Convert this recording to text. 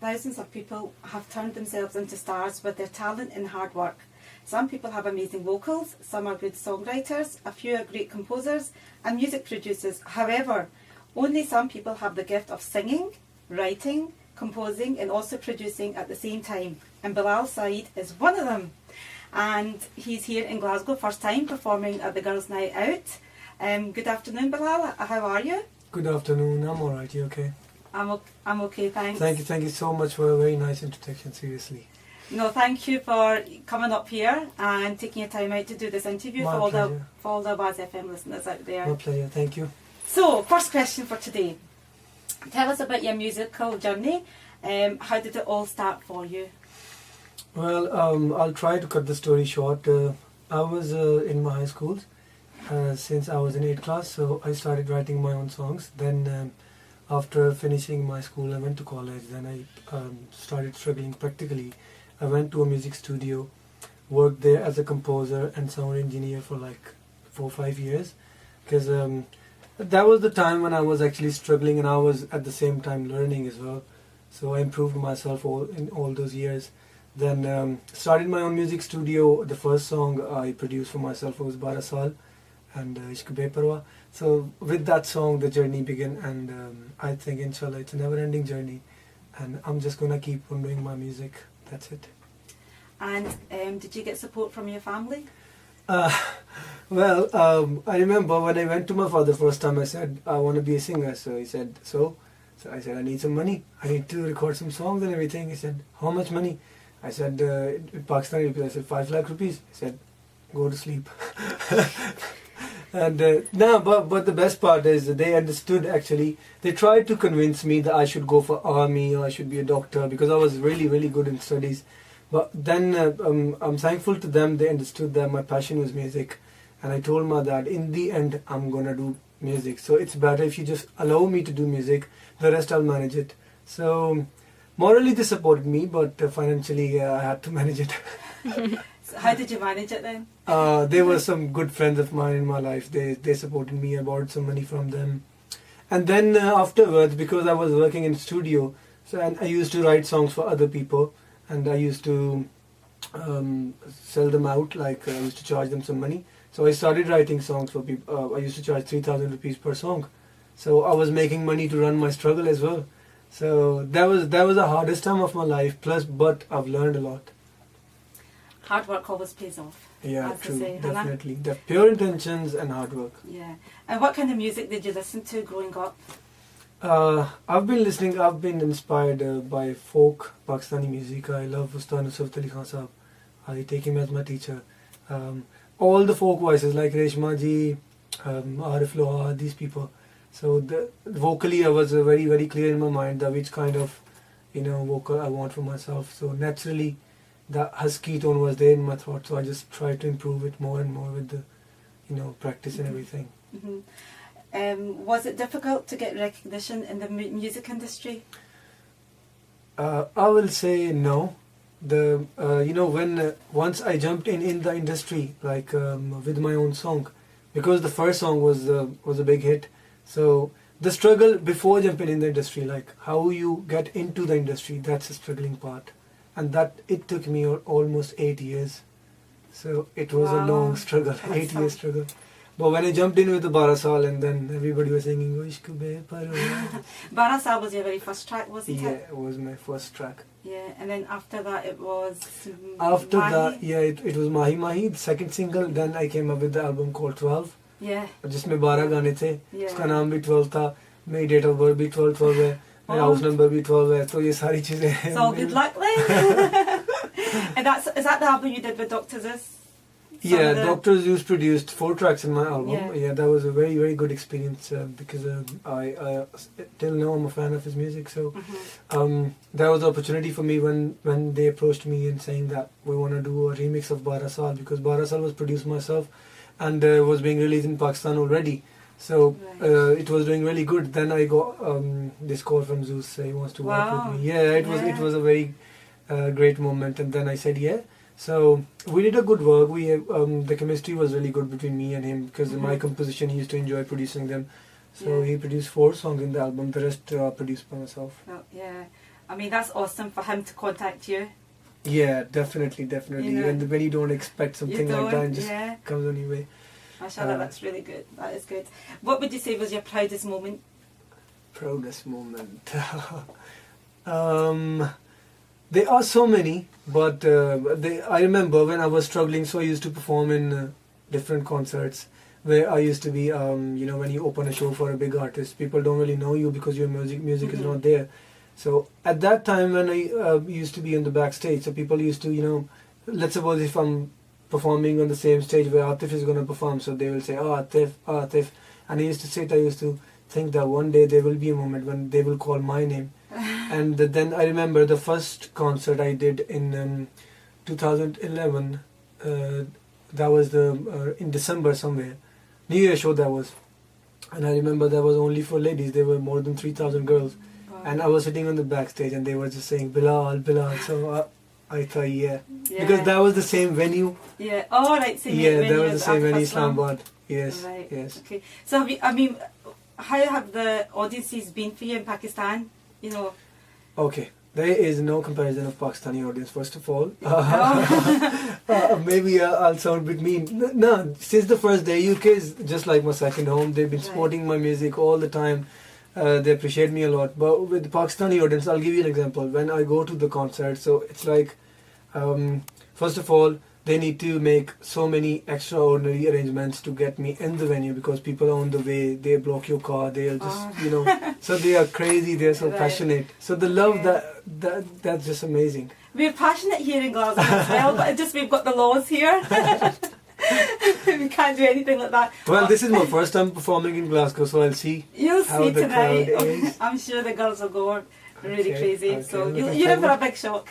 thousands of people have turned themselves into stars with their talent and hard work. Some people have amazing vocals, some are good songwriters, a few are great composers and music producers. However, only some people have the gift of singing, writing, composing and also producing at the same time. And Bilal Saeed is one of them. And he's here in Glasgow, first time performing at the Girls' Night Out. Good afternoon, Bilal. How are you? Good afternoon. I'm alright. You okay? I'm okay, thanks. Thank you so much for a very nice introduction, seriously. No, thank you for coming up here and taking your time out to do this interview for all the Baz FM listeners out there. My pleasure, thank you. So, first question for today. Tell us about your musical journey. How did it all start for you? Well, I'll try to cut the story short. I was in my high school since I was in 8th class, so I started writing my own songs. Then after finishing my school, I went to college. Then I started struggling practically. I went to a music studio, worked there as a composer and sound engineer for like 4 or 5 years, because that was the time when I was actually struggling and I was at the same time learning as well. So I improved myself in all those years. Then started my own music studio. The first song I produced for myself was Bara Saal and Ishq Beparwa. So with that song the journey began, and I think inshallah it's a never ending journey, and I'm just gonna keep on doing my music. That's it. And did you get support from your family? Well, I remember when I went to my father first time, I said I want to be a singer. So he said, so I said I need some money. I need to record some songs and everything. He said, how much money? I said Pakistani rupees. I said 5 lakh rupees. He said, go to sleep. And no, but the best part is that they understood actually. They tried to convince me that I should go for army or I should be a doctor because I was really good in studies. But then I'm thankful to them. They understood that my passion was music, and I told my dad, in the end I'm gonna do music. So it's better if you just allow me to do music. The rest I'll manage it. So morally they supported me, but financially I had to manage it. So how did you manage it then? There were some good friends of mine in my life. They supported me. I borrowed some money from them. And then afterwards, because I was working in studio, so and I used to write songs for other people, and I used to sell them out. Like I used to charge them some money. So I started writing songs for people. I used to charge 3,000 rupees per song. So I was making money to run my struggle as well. So that was the hardest time of my life. But I've learned a lot. Hard work always pays off. Yeah, true, definitely. The pure intentions and hard work. Yeah. And what kind of music did you listen to growing up? I've been inspired by folk Pakistani music. I love Ustad Nusrat Ali Khan Sahab. I take him as my teacher. All the folk voices like Reshma ji, Arif Loha, these people. So vocally I was very clear in my mind that which kind of vocal I want for myself. So naturally the husky tone was there in my throat, so I just tried to improve it more and more with the practice and everything. Mm-hmm. Was it difficult to get recognition in the music industry? I will say no. When once I jumped in the industry, like with my own song, because the first song was a big hit. So the struggle before jumping in the industry, like how you get into the industry, that's the struggling part. And that it took me almost 8 years. So it was a long struggle, 8 years struggle. But when I jumped in with the Bara Saal, and then everybody was singing Ishq Beparwa. Bara Saal was your very first track, wasn't it? Yeah, it was my first track. Yeah, and then after that it was After Mahi. that, yeah, it was Mahi Mahi, the second single. Then I came up with the album called 12. Yeah. जिसमें 12 गाने थे. Yeah. उसका नाम भी 12 था. मेरी date of birth भी 12 है. My house number भी 12 है. तो ये सारी चीजें. So good luck then. And is that the album you did with Dr. Zeus? Yeah, Dr. Zeus produced 4 tracks in my album. Yeah, that was a very good experience because I till now I'm a fan of his music. So that was an opportunity for me when they approached me and saying that we want to do a remix of Bara Saal, because Bara Saal was produced myself and was being released in Pakistan already. So it was doing really good. Then I got this call from Zeus. He wants to work with me. Yeah, it was a very great moment. And then I said yeah. So we did a good work. We the chemistry was really good between me and him, because my composition, he used to enjoy producing them. So he produced 4 songs in the album. The rest produced by myself. Well, yeah. I mean, that's awesome for him to contact you. Yeah, definitely. You know, When you don't expect something like that, it just yeah. comes on your way. Mashallah, that's really good. That is good. What would you say was your proudest moment? Proudest moment. There are so many, but I remember when I was struggling, so I used to perform in different concerts where I used to be, when you open a show for a big artist, people don't really know you because your music is not there. So at that time when I used to be in the backstage, so people used to, let's suppose if I'm performing on the same stage where Atif is going to perform, so they will say, oh, Atif, oh, Atif. And I used to think that one day there will be a moment when they will call my name. And then I remember the first concert I did in 2011, that was in December somewhere, New Year show that was. And I remember that was only for ladies, there were more than 3,000 girls. Wow. And I was sitting on the backstage and they were just saying, Bilal, Bilal. So I thought, yeah. Because that was the same venue. Yeah, oh right, same Yeah, venue. that was the same venue, First one. Islamabad. Yes, Right. yes. Okay. So how have the audiences been for you in Pakistan? Okay, there is no comparison of Pakistani audience, first of all. Maybe I'll sound a bit mean. No, since the first day, UK is just like my second home. They've been supporting my music all the time. They appreciate me a lot. But with the Pakistani audience, I'll give you an example. When I go to the concert, so it's like, first of all, they need to make so many extraordinary arrangements to get me in the venue because people are on the way, they block your car, they'll just, so they are crazy, they're so passionate. So the love that's just amazing. We're passionate here in Glasgow as well, but we've got the laws here. We can't do anything like that. Well, this is my first time performing in Glasgow, so I'll see. You'll how see the tonight. crowd is. I'm sure the girls will go really crazy. Okay, So looking you're in for a forward. big shock.